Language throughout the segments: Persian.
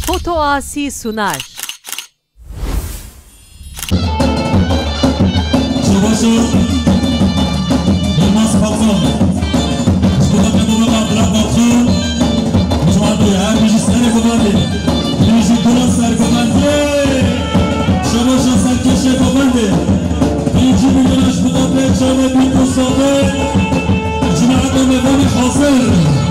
Foto Asi sunar. Şabaşı Yılmaz Kalkan Şubat Nebaba Abdullah Bakı Şubatı her müzisleri komandı Müzik Duraslar komandı Şabaşı Serkeşe komandı 1 milyon Şubat Bekçanı bir kusadı Cinaat Mevani hazır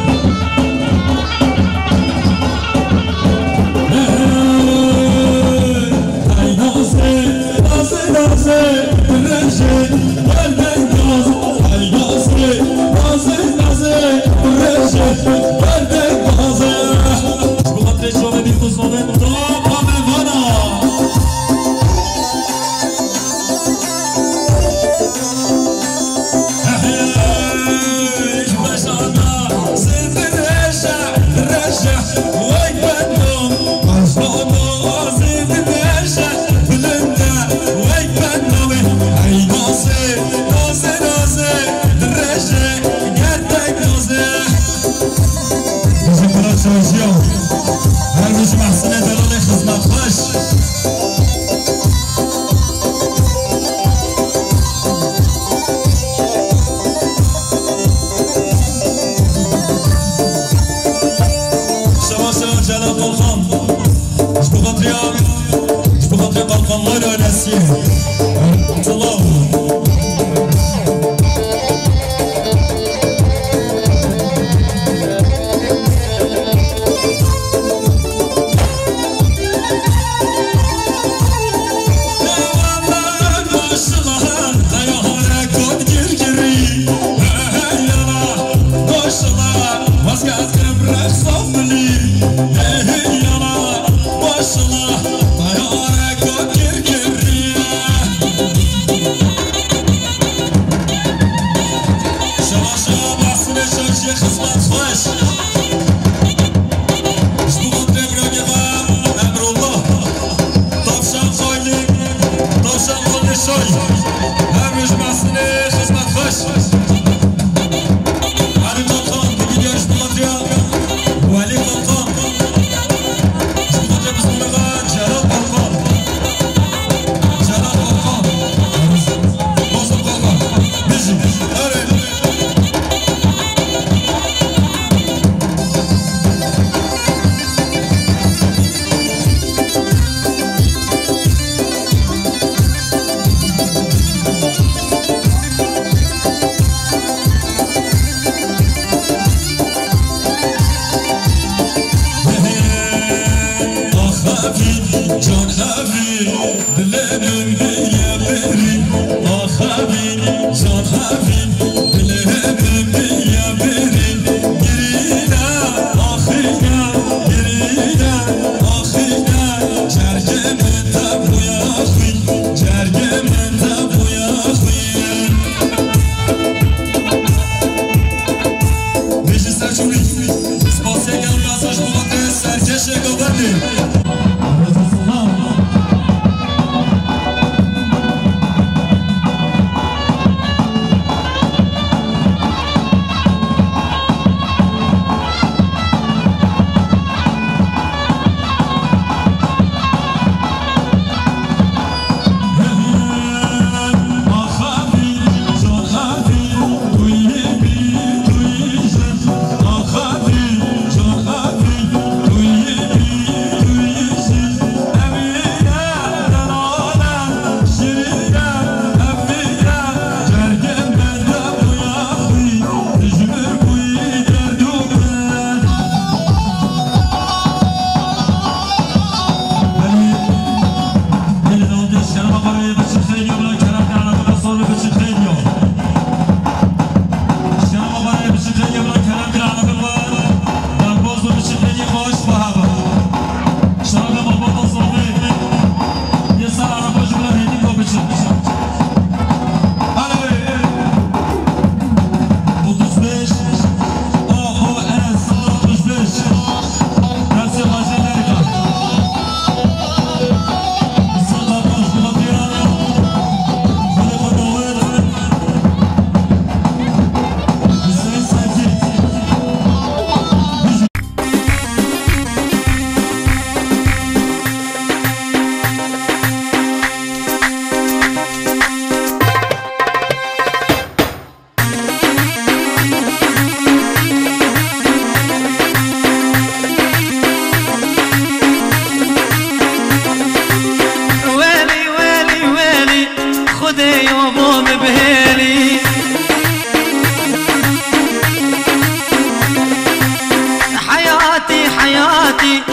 حياتي حياتي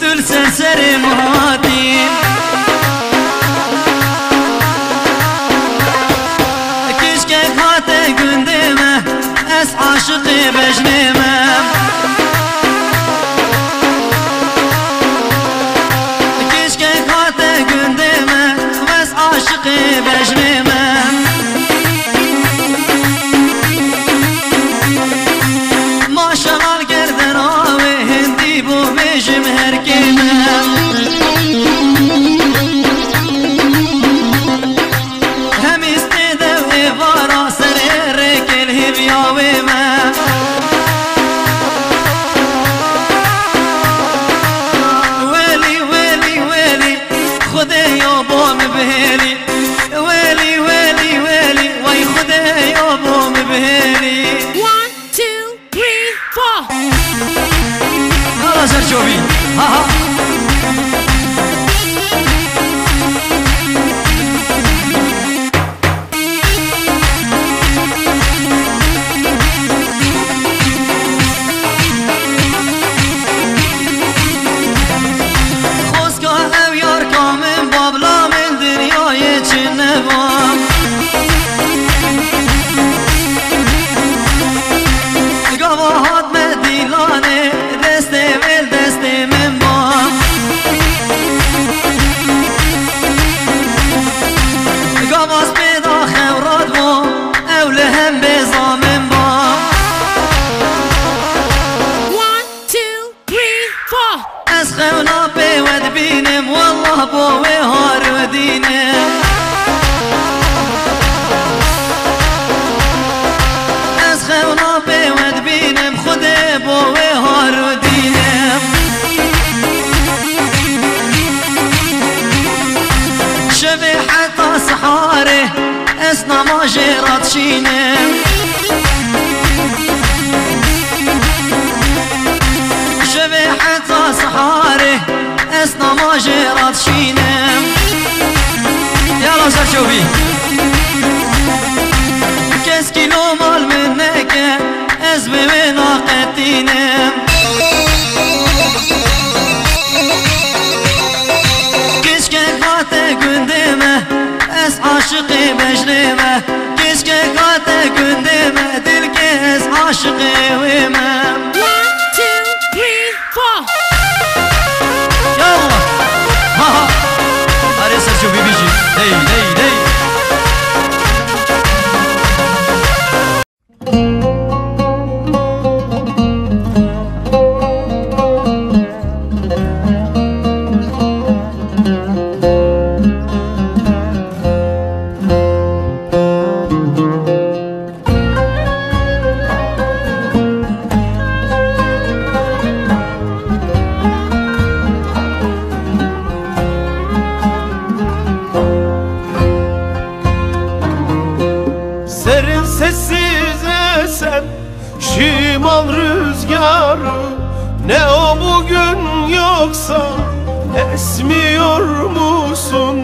تلسل سري مراتي كشكك هاتي قندمه اس عاشقي بجنمه كشكك هاتي قندمه بس عاشقي بجنمه ما شغال كردن راوي هندي بو بيجم هركمه هم استدو إبارة سريرك الهبيا وما ويلي ويلي ويلي خذي يابو مبهلي ويلي ويلي ويلي وي خذي يابو مبهلي 1 2 3 4 هلا زرجوبي ها ها قواهات مديلانه دسته ول دسته من بام قواس بدا خورات بام اولهم بزا من بام 1 2 3 4 از خونا بود بینم والله با وهار دینم از خونا بود بینم خود با وهار دینم شبه حتی سحاره از نماز رات شینم شبه حتی سحاره از نماز رات شینم یالا سرچوبی کس کیلو مال من نکه از به ناقتینم کس که قاته گندمه از عاشقی بجنمه کس که قاته گندمه دل که از عاشقی ویمه 1 2 3 4 يلا ها ها هاري سرجو بيجي هي هي هي Serin sessiz esen şimal rüzgarı, ne o bugün yoksa esmiyor musun?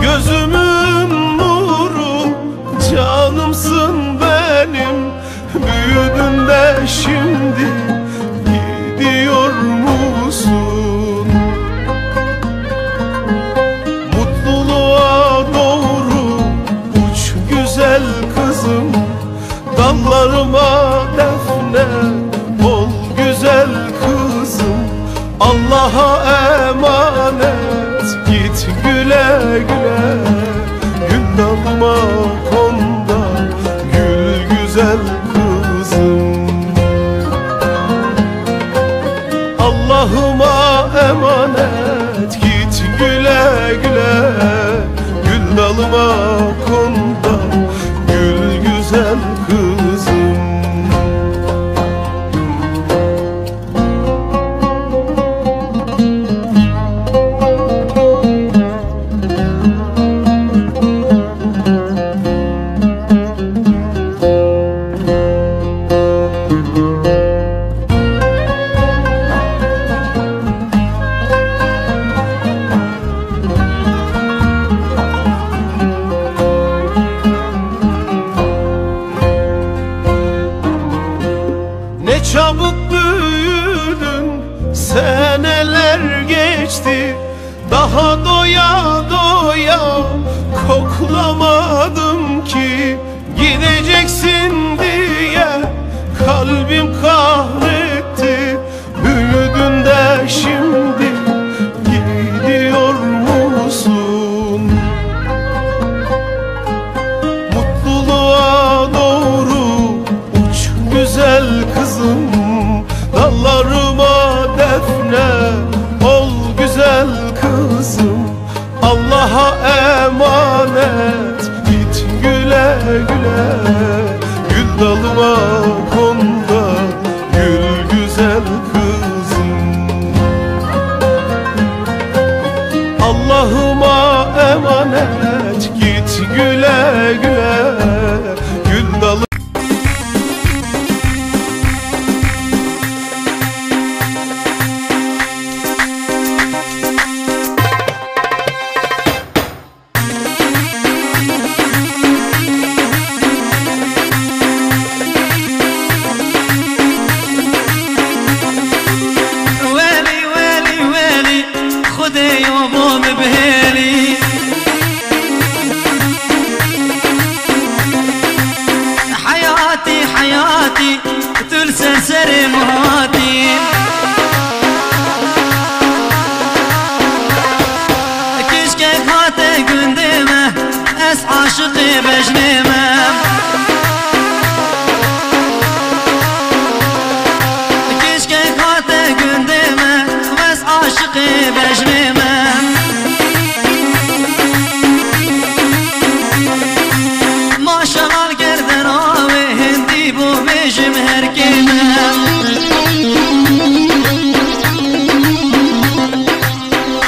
Gözümün nuru, canımsın benim, büyüdün de şimdi gidiyor musun? Mutluluğa doğru uç güzel kızım, dallarıma defne ol güzel kızım. Allah'a emanet git güle güle, gül dalma konda gül güzel kızım. Allah'ıma emanet git güle güle, gül dalıma konda gül güzel kızım. Seneler geçti, daha doya doya koklamadım ki. Gideceksin diye kalbim kahretti. Büyüdün de şimdi gidiyor musun? Mutluluğa doğru uç güzel kızım, dallarıma defne ol güzel kızım. Allah'a emanet git güle güle, gül dalıma konda gül güzel kızım. Allah'ıma emanet git güle güle, gül dalı. حياتي تلسلسل مراتي كشكك هاتي قندمه اس عاشقي بجنمه كشكك هاتي قندمه بس عاشقي بجنمه ما شغال قردن راوي هندي بو بيجم هركيمه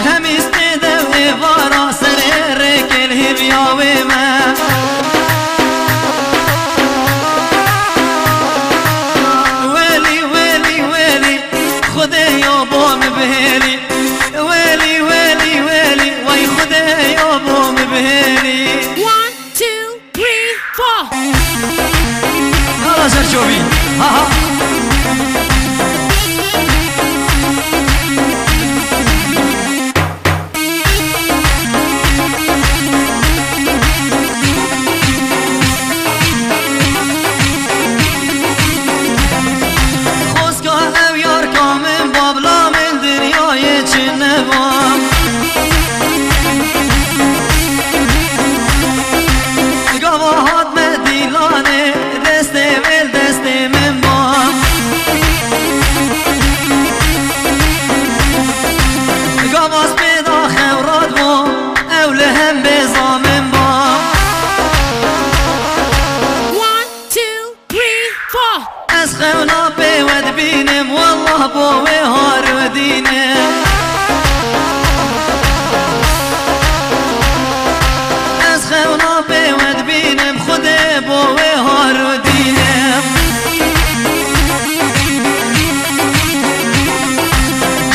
هم استدى وفارا سريرك الهبيا وما ويلي ويلي ويلي خذي يابا مبهلي ويلي ويلي ويلي وي خذي يابا مبهلي هلا زرجوبي ها ها خوزكا او ياركا من بابلا من دنياي چنبام قواهات مديلانه دسته ول دسته من بام قواز بيدا خورات بام اولهم بزا من بام 1 2 3 4 از خونا بيود بينم والله بوي هار ودينم از خونا بيود بينم خده بوي هار ودينم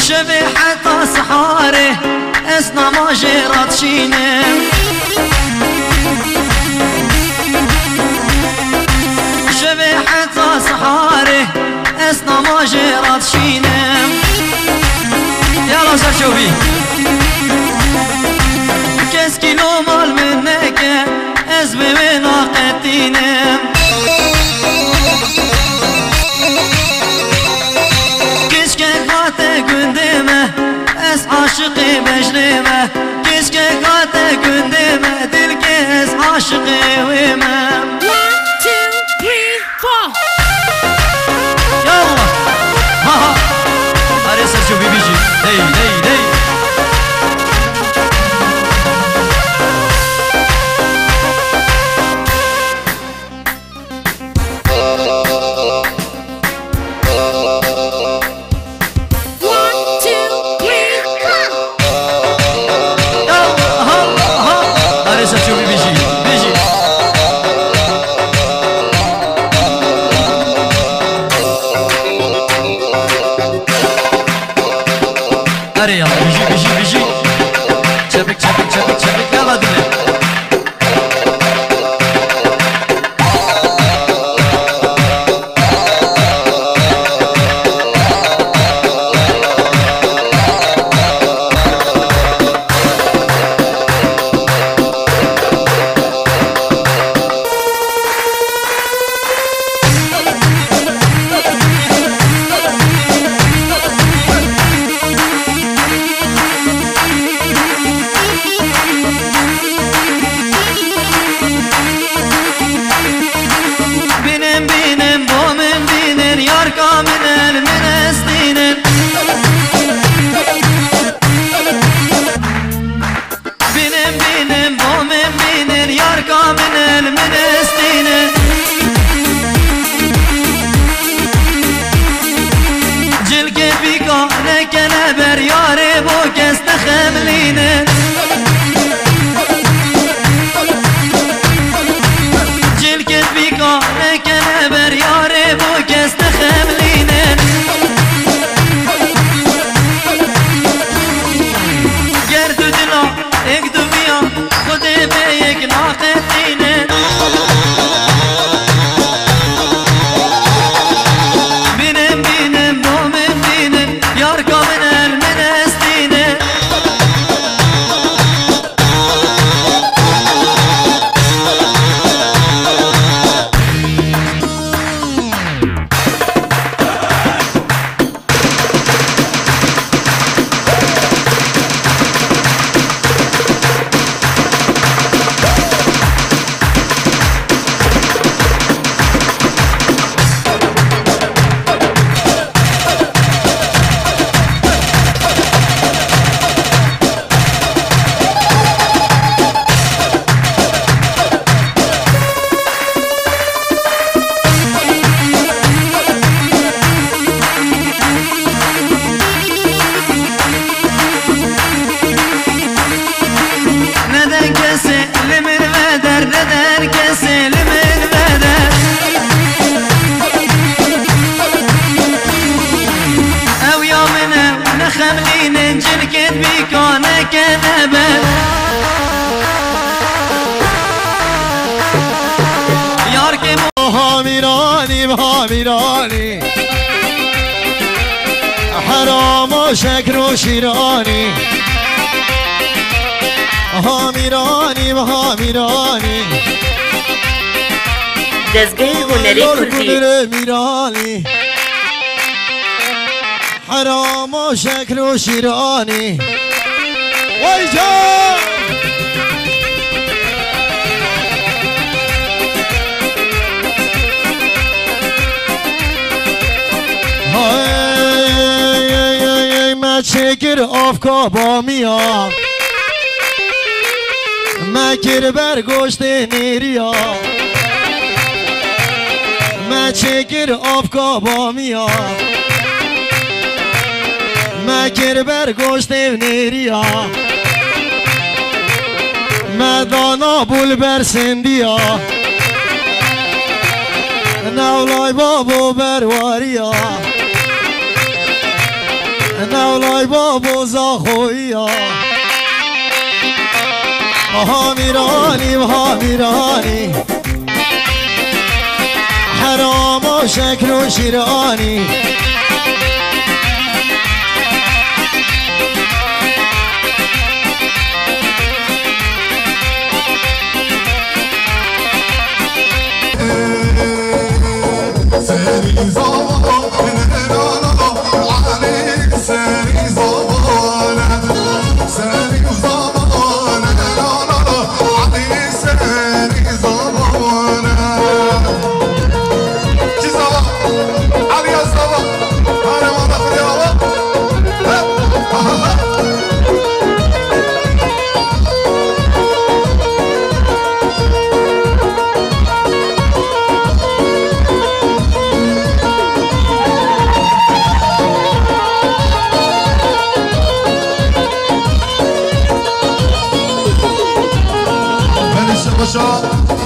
شبه حتى صحاره اسنا ما جيرات شينم شبه حتى صحاره اسنا ما جيرات شينم يلا زرشوبي كاس كيلو مال منك ازبي وناقتينم كشكك هاتي قندمه اس عاشقي بجنمه كشكك هاتي قندمه دلك اس عاشقي وما 1 2 3 4 يلا ها ها هاري زرشوبي بيجي دي دي دي هاري يلا بيجي بيجي بيجي شبك شبك شبك شبك يلا دنيا خملين انجل كدبي كونك نبا ياركي هامیرانی هامیرانی حرام و شکر و شیرانی هامیرانی هامیرانی دزگاه هنری کردی میرانی حرام و شکر و شیرانی وای جان من چگر آفکا با میام مگر بر گوشت نیریا من چگر آفکا با میام مگر بر گوشت نیریا مدانا بول بر سندیا نولای بابو برواریا نولای بابو زاخویا هامیرانی هامیرانی حرام و شکر و شیرانی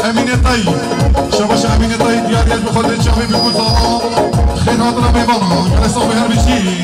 امین طیب شباش امین طیب دیاریش بخواد چاهی بگو تا خیلی هاتنا بیبانا یه حساب هر بشی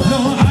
No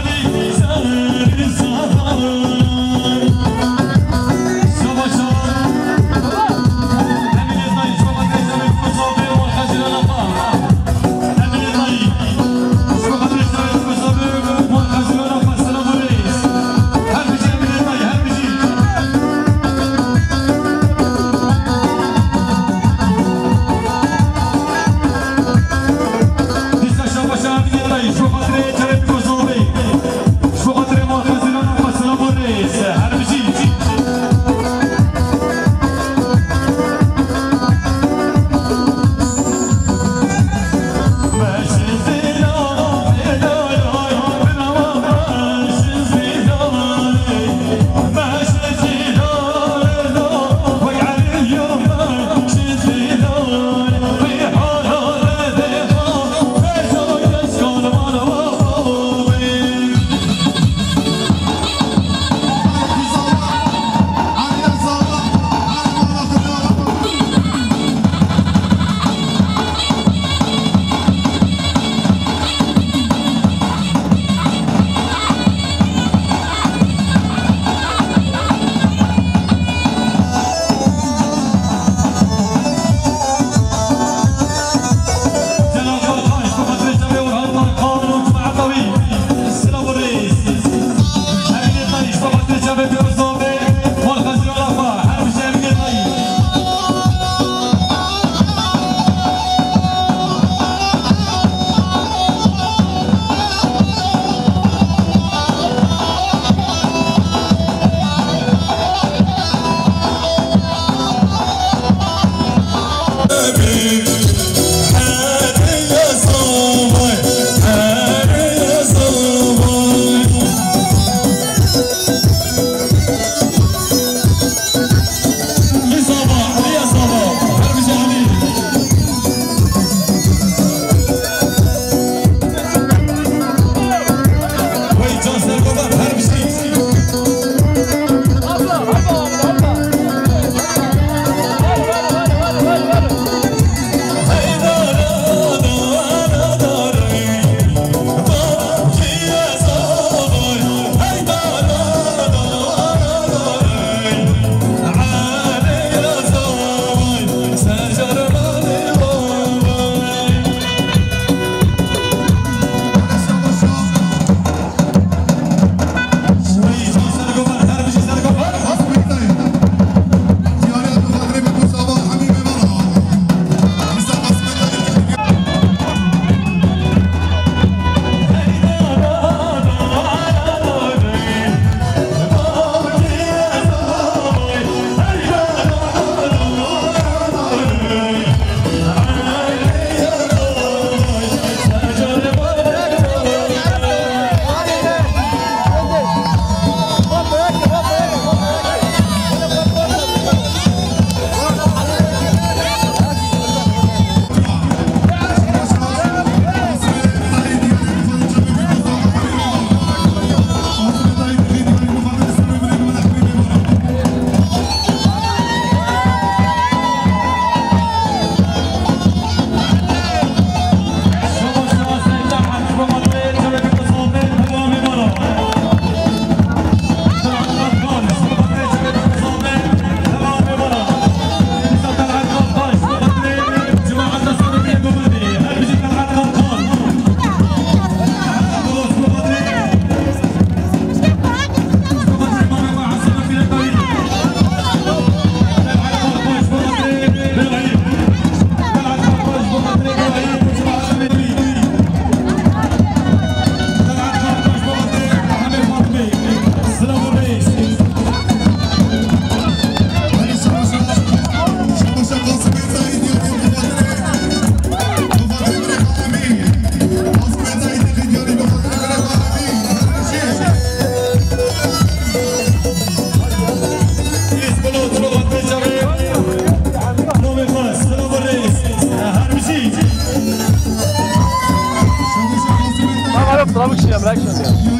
بکشیدم رک شدم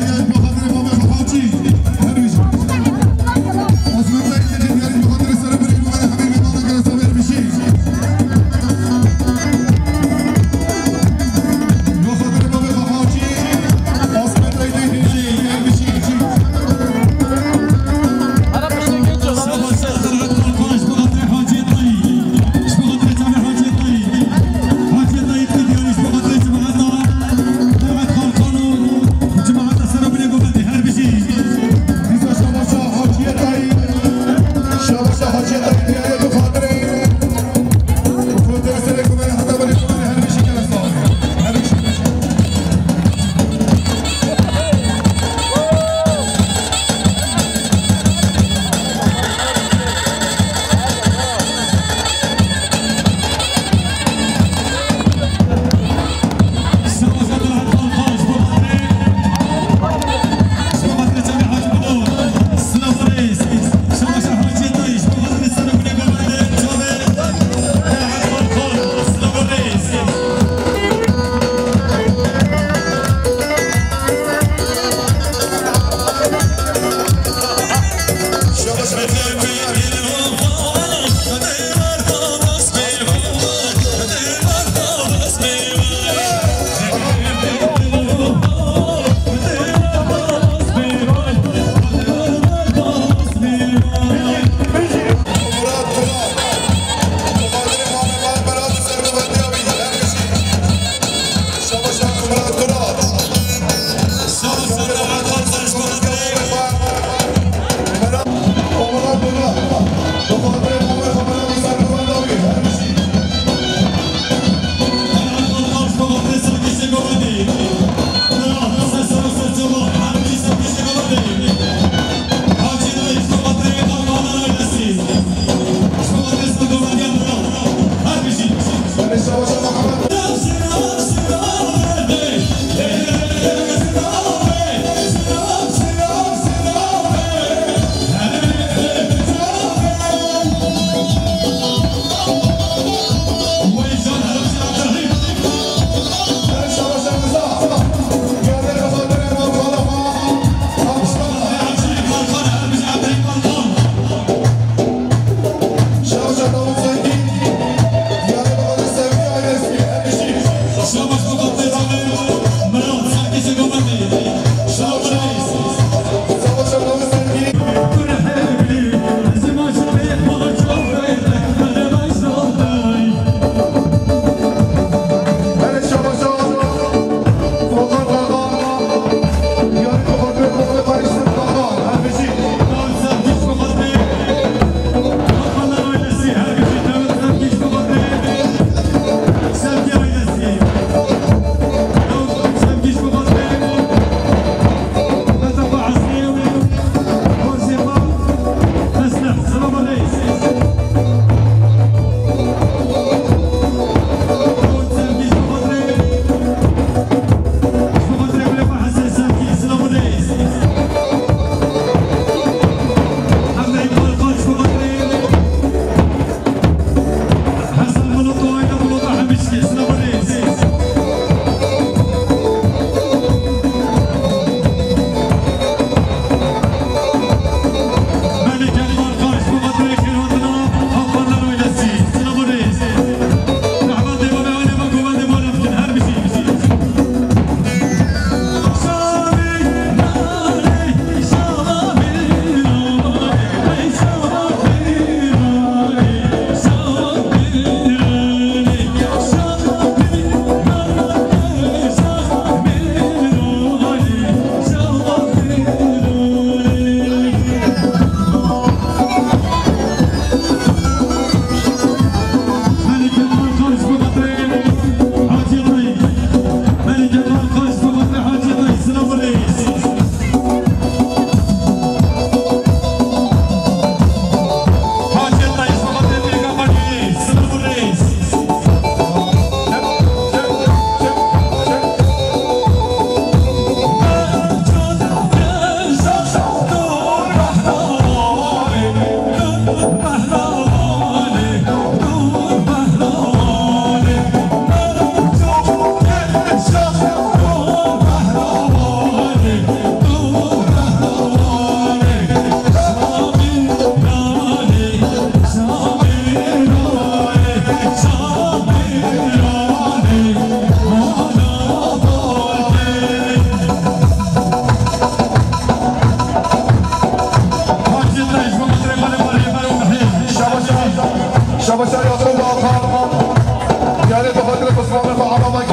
عثمان فعربك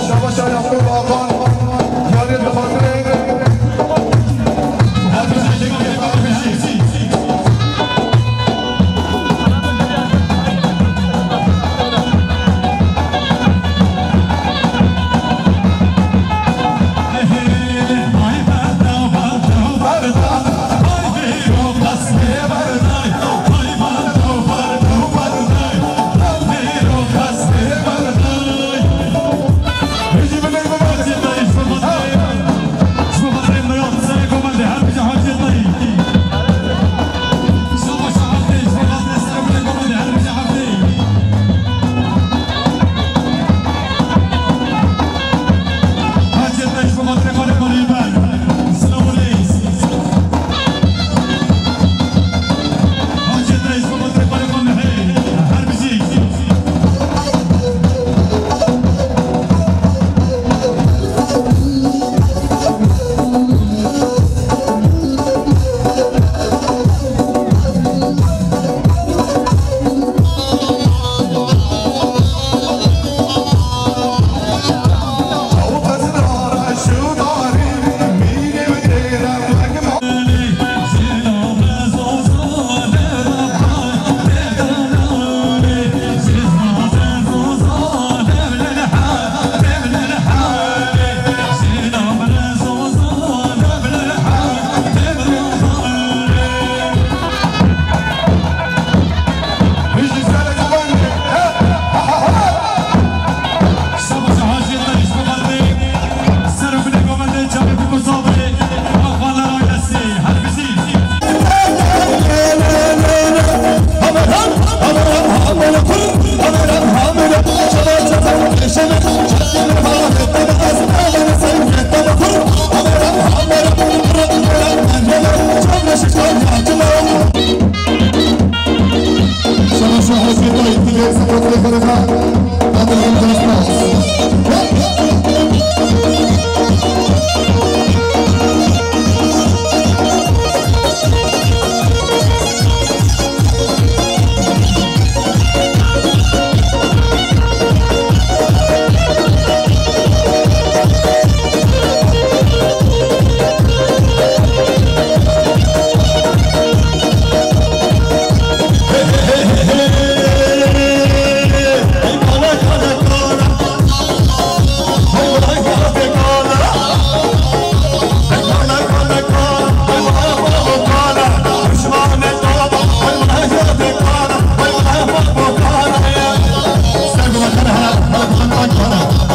شبش يعقوب آقان يا ريت بخاطرين Thank you.